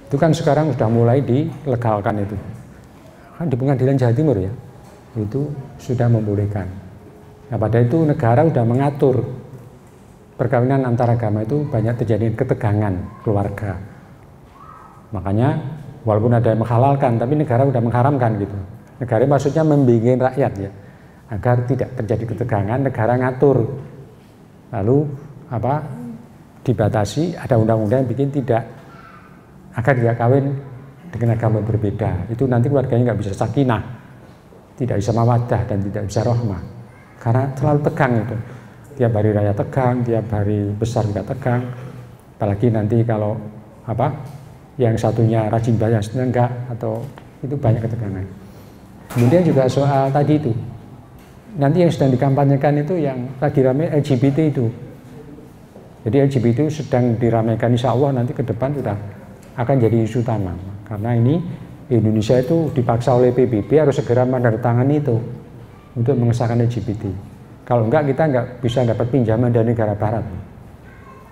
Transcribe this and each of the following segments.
Itu kan sekarang sudah mulai dilegalkan itu. Kan di Pengadilan Jawa Timur ya, itu sudah membolehkan. Nah, pada itu negara sudah mengatur perkawinan antar agama itu banyak terjadi ketegangan keluarga. Makanya walaupun ada yang menghalalkan, tapi negara sudah mengharamkan gitu. Negara maksudnya membimbing rakyat ya, agar tidak terjadi ketegangan, negara ngatur. Lalu dibatasi, ada undang-undang yang bikin tidak, agar dia kawin dengan agama berbeda. Itu nanti keluarganya nggak bisa sakinah, tidak bisa mawaddah, dan tidak bisa rahmah. Karena terlalu tegang itu. Tiap hari raya tegang, tiap hari besar juga tegang. Apalagi nanti kalau yang satunya rajin bayar, enggak, atau itu banyak ketegangan. Kemudian juga soal tadi itu, nanti yang sedang dikampanyekan itu yang lagi ramai LGBT itu. Jadi LGBT itu sedang diramaikan, insya Allah nanti ke depan sudah akan jadi isu utama. Karena ini Indonesia itu dipaksa oleh PBB harus segera menandatangani itu untuk mengesahkan LGBT. Kalau enggak, kita enggak bisa dapat pinjaman dari negara barat.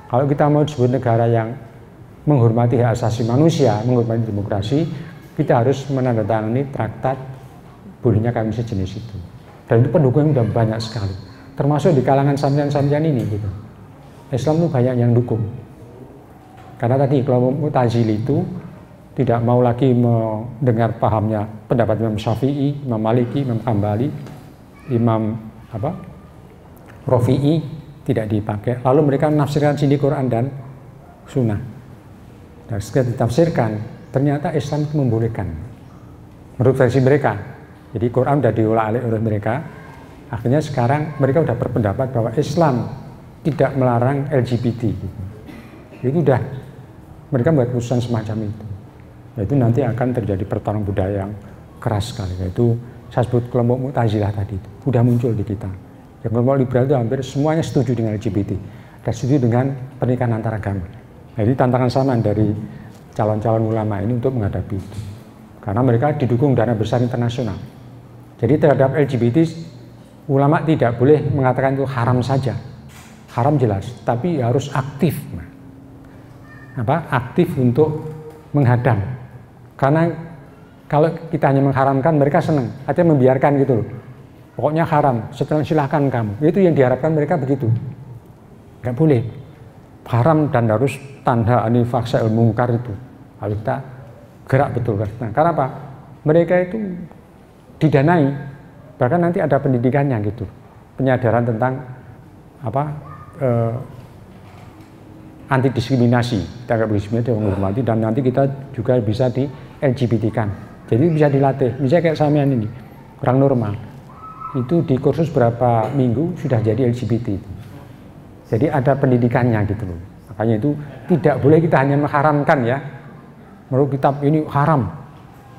Kalau kita mau disebut negara yang menghormati hak asasi manusia, menghormati demokrasi, kita harus menandatangani traktat bolehnya kawin sejenis itu. Dan itu pendukungnya sudah banyak sekali, termasuk di kalangan sampean-sampean ini gitu. Islam itu banyak yang dukung. Karena tadi kelompok Mu'tazili itu tidak mau lagi mendengar pahamnya pendapat Imam Syafi'i, Imam Maliki, Imam Hambali, Imam Rafi'i, tidak dipakai. Lalu mereka menafsirkan sini Quran dan Sunnah. Dan setelah ditafsirkan, ternyata Islam itu membolehkan menurut versi mereka. Jadi Quran sudah diolah oleh mereka. Akhirnya sekarang mereka sudah berpendapat bahwa Islam tidak melarang LGBT. Itu sudah mereka membuat keputusan semacam itu. Yaitu nanti akan terjadi pertarungan budaya yang keras sekali. Yaitu saya sebut kelompok Mu'tazilah tadi itu sudah muncul di kita. Yang kelompok liberal itu hampir semuanya setuju dengan LGBT dan setuju dengan pernikahan antar agama. Jadi tantangan sama dari calon-calon ulama ini untuk menghadapi itu. Karena mereka didukung dana besar internasional. Jadi terhadap LGBT ulama tidak boleh mengatakan itu haram saja. Haram jelas, tapi harus aktif. Aktif untuk menghadang. Karena kalau kita hanya mengharamkan, mereka senang, artinya membiarkan gitu loh. Pokoknya haram, setelah silahkan kamu. Itu yang diharapkan mereka begitu. Nggak boleh. Haram dan harus tanda anifaksa mungkar itu. Harus kita gerak betul. Karena apa? Mereka itu didanai. Bahkan nanti ada pendidikannya gitu. Penyadaran tentang anti diskriminasi. Kita nggak diskriminasi, menghormati, dan nanti kita juga bisa di LGBT-kan. Jadi bisa dilatih. Misalnya kayak sampean ini, orang normal. Itu di kursus berapa minggu sudah jadi LGBT. Jadi ada pendidikannya gitu loh. Makanya itu tidak boleh kita hanya mengharamkan ya. Menurut kitab ini haram.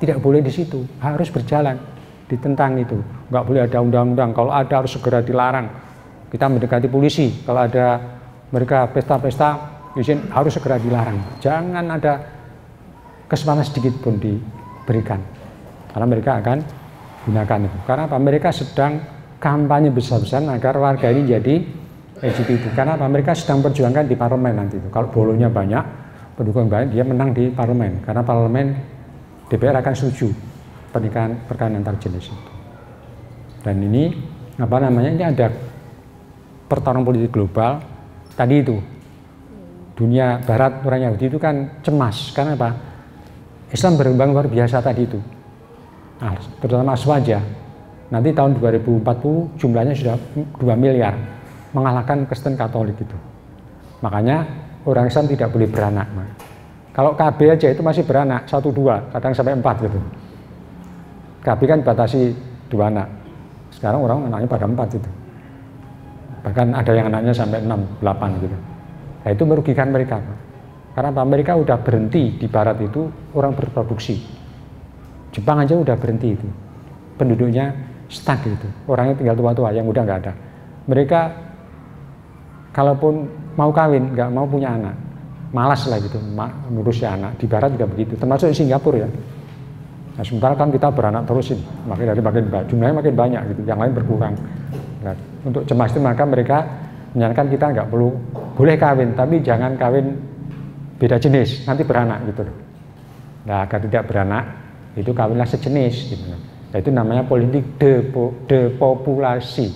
Tidak boleh di situ. Harus berjalan. Ditentang itu. Nggak boleh ada undang-undang. Kalau ada harus segera dilarang. Kita mendekati polisi. Kalau ada mereka pesta-pesta, izin harus segera dilarang. Jangan ada kesempatan sedikit pun diberikan. Karena mereka akan gunakan itu. Karena apa? Mereka sedang kampanye besar-besaran agar warga ini jadi LGBT. Karena apa? Mereka sedang perjuangkan di parlemen nanti itu. Kalau bolonya banyak, pendukung banyak, dia menang di parlemen. Karena parlemen DPR akan setuju pernikahan antar jenis itu. Dan ini ini ada pertarungan politik global. Tadi itu dunia barat, orang Yahudi itu kan cemas. Karena apa? Islam berkembang luar biasa tadi itu. Nah, terutama Aswaja. Nanti tahun 2040 jumlahnya sudah 2 miliar. Mengalahkan Kristen Katolik itu. Makanya orang Islam tidak boleh beranak. Kalau KB aja itu masih beranak 1-2, kadang sampai 4 gitu. KB kan batasi 2 anak. Sekarang orang anaknya pada 4 itu. Bahkan ada yang anaknya sampai 6-8 gitu. Nah, itu merugikan mereka. Karena apa? Mereka udah berhenti di barat itu orang berproduksi. Jepang aja udah berhenti itu. Penduduknya stuck gitu. Orangnya tinggal tua-tua, yang udah nggak ada. Mereka kalaupun mau kawin, nggak mau punya anak. Malas lah gitu, ngurusnya anak. Di barat juga begitu, termasuk di Singapura ya. Nah, sementara kan kita beranak terus ini, makin jumlahnya makin banyak gitu, yang lain berkurang. Nah, untuk cemas itu maka mereka menyarankan kita nggak boleh kawin, tapi jangan kawin beda jenis, nanti beranak gitu. Nah, agar tidak beranak itu kawinlah sejenis gitu. Nah, itu namanya politik depopulasi.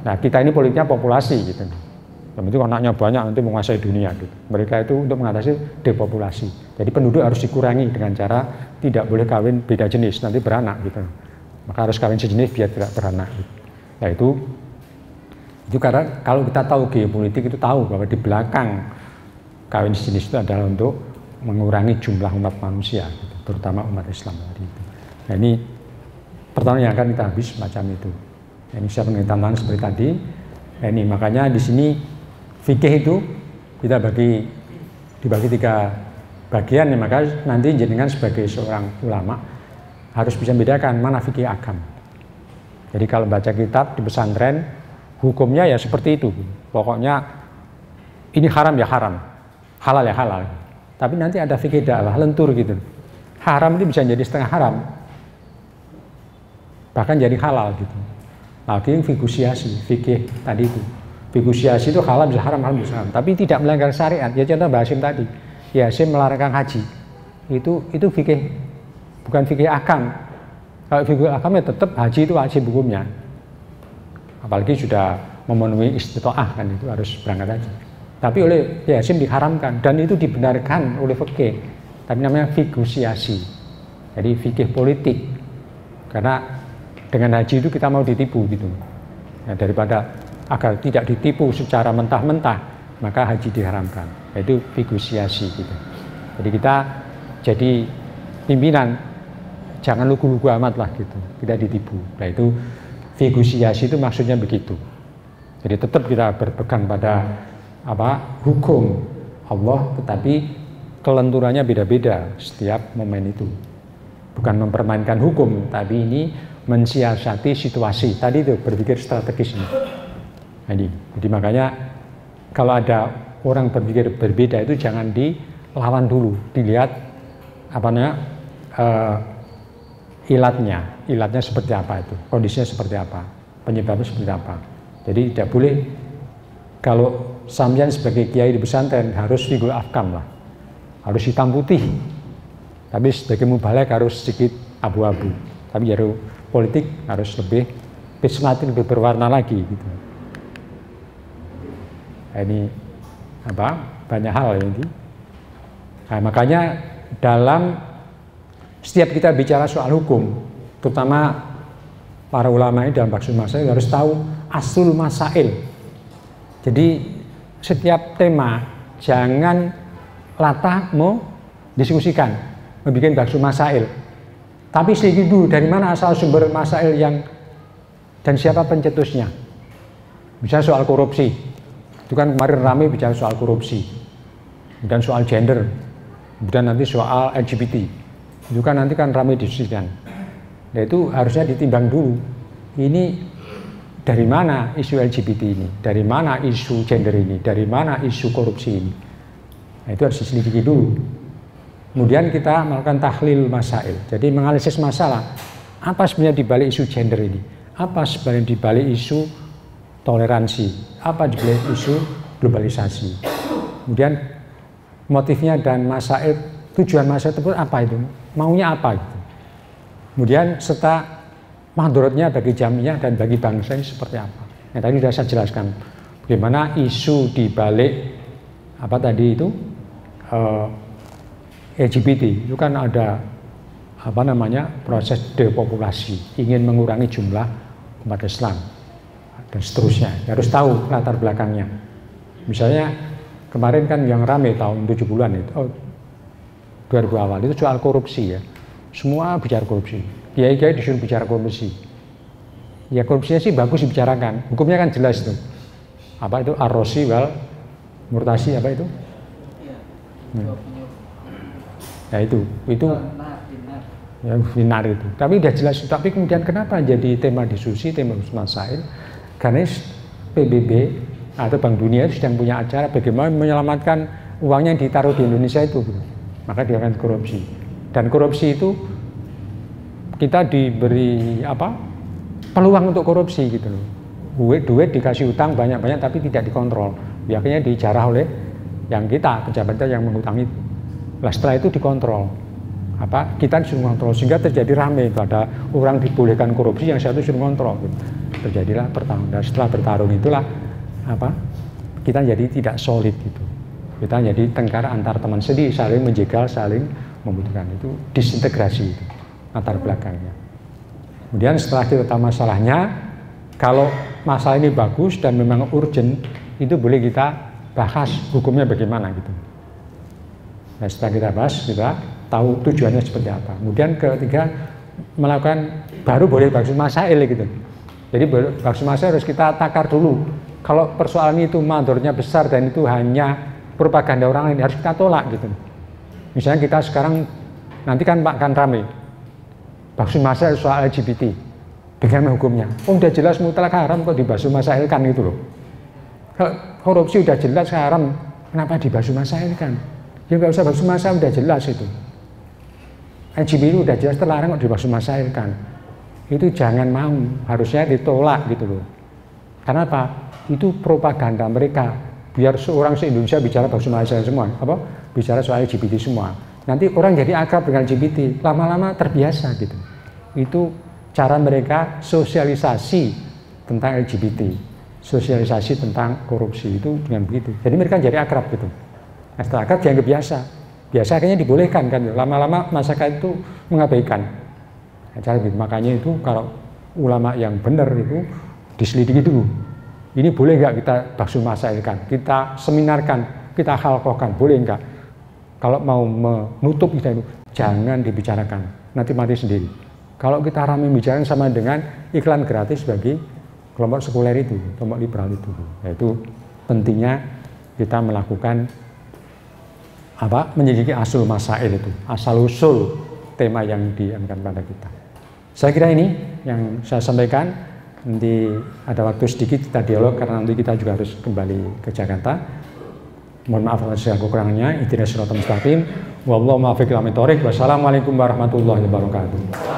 Nah, kita ini politiknya populasi gitu. Yang penting anaknya banyak nanti menguasai dunia gitu. Mereka itu untuk mengatasi depopulasi. Jadi penduduk harus dikurangi dengan cara tidak boleh kawin beda jenis, nanti beranak gitu. Maka harus kawin sejenis biar tidak beranak gitu. Nah, itu karena kalau kita tahu geopolitik itu tahu bahwa di belakang kawin sejenis itu adalah untuk mengurangi jumlah umat manusia gitu, terutama umat Islam tadi itu. Nah, ini pertanyaan yang akan kita habis macam itu. Nah, ini saya tantangan seperti tadi. Nah, ini makanya di sini fikih itu kita dibagi 3 bagian ya, maka nanti jenengan sebagai seorang ulama harus bisa membedakan mana fikih agam. Jadi kalau baca kitab di pesantren hukumnya ya seperti itu. Pokoknya ini haram ya haram, halal ya halal. Tapi nanti ada fikih dakwah lentur gitu. Haram itu bisa jadi setengah haram, bahkan jadi halal gitu. Lagi fikusiasi, fikih tadi itu. Fikusiasi itu halal bisa haram, halal bisa haram. Tapi tidak melanggar syariat. Ya contoh Mbak Hasim tadi. Ya Hasim melarang haji. Itu fikih, bukan fikih akam. Kalau fikih akam ya tetap haji itu wajib hukumnya. Apalagi sudah memenuhi istitoah kan itu harus berangkat haji. Tapi oleh Hasim diharamkan dan itu dibenarkan oleh fikih. Tapi namanya fikusiasi. Jadi fikih politik. Karena dengan haji itu kita mau ditipu gitu. Nah, daripada agar tidak ditipu secara mentah-mentah, maka haji diharamkan. Itu fikusiasi gitu. Jadi kita jadi pimpinan, jangan lugu-lugu amat lah gitu. Kita ditipu. Nah, itu fikusiasi itu maksudnya begitu. Jadi tetap kita berpegang pada hukum Allah, tetapi kelenturannya beda-beda setiap momen itu. Bukan mempermainkan hukum, tapi ini mensiasati situasi. Tadi itu berpikir strategis ini. Jadi makanya kalau ada orang berpikir berbeda itu jangan dilawan dulu, dilihat ilatnya seperti apa itu, kondisinya seperti apa, penyebabnya seperti apa. Jadi tidak boleh kalau sampean sebagai kiai di pesantren harus figur afkam lah, harus hitam putih. Tapi sebagai mubalek harus sedikit abu-abu. Tapi jadi politik harus lebih lebih berwarna lagi gitu. Nah, ini banyak hal ini. Nah, makanya dalam setiap kita bicara soal hukum, terutama para ulama ini dalam maksud masail harus tahu asul masail. Jadi setiap tema jangan latah mau diskusikan, membuat maksud masail. Tapi sedikit dulu dari mana asal sumber masail dan siapa pencetusnya. Misalnya soal korupsi, itu kan kemarin ramai bicara soal korupsi, dan soal gender, kemudian nanti soal LGBT, itu kan nanti kan ramai diskusikan. Nah, itu harusnya ditimbang dulu. Ini dari mana isu LGBT ini, dari mana isu gender ini, dari mana isu korupsi ini. Nah, itu harus diselidiki dulu. Kemudian kita melakukan tahlil masail. Jadi menganalisis masalah, apa sebenarnya dibalik isu gender ini, apa sebenarnya dibalik isu toleransi, apa dibalik isu globalisasi. Kemudian motifnya dan masail, tujuan masail tersebut apa itu, maunya apa gitu. Kemudian serta madorotnya bagi jamiah dan bagi bangsa ini seperti apa. Nah, tadi sudah saya jelaskan bagaimana isu dibalik LGBT itu kan ada proses depopulasi, ingin mengurangi jumlah umat Islam dan seterusnya. Harus tahu latar belakangnya. Misalnya kemarin kan yang rame tahun 70-an itu, 2000 awal itu soal korupsi ya. Semua bicara korupsi. Kiai-kiai disuruh bicara korupsi. Ya korupsinya sih bagus dibicarakan. Hukumnya kan jelas itu. Apa itu ar-rosi wal murtasi apa itu? Ya itu ya binar itu. Tapi udah jelas. Tapi kemudian kenapa jadi tema diskusi, tema masail? Karena PBB atau Bank Dunia sedang punya acara bagaimana menyelamatkan uangnya yang ditaruh di Indonesia itu. Maka dia akan korupsi. Dan korupsi itu kita diberi peluang untuk korupsi gitu loh. Duit dikasih utang banyak-banyak tapi tidak dikontrol. Biasanya dijarah oleh yang kita pejabat yang mengutang itu. Nah setelah itu dikontrol, kita disuruh kontrol sehingga terjadi rame, ada orang dibolehkan korupsi, yang satu suruh kontrol, terjadilah bertarung. Dan setelah bertarung itulah kita jadi tidak solid gitu. Kita jadi tengkar antar teman sendiri, saling menjegal, saling membutuhkan, itu disintegrasi itu latar belakangnya. Kemudian setelah kita tahu masalahnya, kalau masalah ini bagus dan memang urgent, itu boleh kita bahas hukumnya bagaimana gitu. Nah setelah kita bahas, kita tahu tujuannya seperti apa. Kemudian ketiga, melakukan baru boleh baksul masail gitu. Jadi baksul masail harus kita takar dulu. Kalau persoalan itu mandornya besar dan itu hanya propaganda orang lain, harus kita tolak gitu. Misalnya kita sekarang nanti kan akan rame baksul masail soal LGBT, bagaimana hukumnya? Udah jelas mutlak haram kok dibaksul masailkan gitu loh. Kalau korupsi udah jelas haram, kenapa dibaksul masailkan? Ya nggak usah baksul masail, udah jelas itu. LGBT udah jelas terlarang kok dibaksul masailkan. Itu jangan mau, harusnya ditolak gitu loh. Karena apa? Itu propaganda mereka. Biar seorang se-Indonesia bicara baksul masail semua, bicara soal LGBT semua. Nanti orang jadi akrab dengan LGBT, lama-lama terbiasa gitu. Itu cara mereka sosialisasi tentang LGBT, sosialisasi tentang korupsi itu dengan begitu. Jadi mereka jadi akrab gitu. Nah, setelah akrab dianggap biasa. Biasa akhirnya dibolehkan kan. Lama-lama masyarakat itu mengabaikan. Nah, makanya itu kalau ulama yang benar itu diselidiki dulu. Ini boleh nggak kita baksul masailkan, kita seminarkan, kita halqahkan, boleh nggak? Kalau mau menutup kita itu, jangan dibicarakan, nanti mati sendiri. Kalau kita ramai bicarakan sama dengan iklan gratis bagi kelompok sekuler itu, kelompok liberal itu. Yaitu pentingnya kita melakukan menyelidiki asal masail itu, asal usul tema yang diangkat pada kita. Saya kira ini yang saya sampaikan. Nanti ada waktu sedikit kita dialog karena nanti kita juga harus kembali ke Jakarta. Mohon maaf atas segala kekurangannya. Ihdinas siratal mustaqim. Wallahu muwaffiq ila aqwamit thoriq. Wassalamualaikum warahmatullahi wabarakatuh.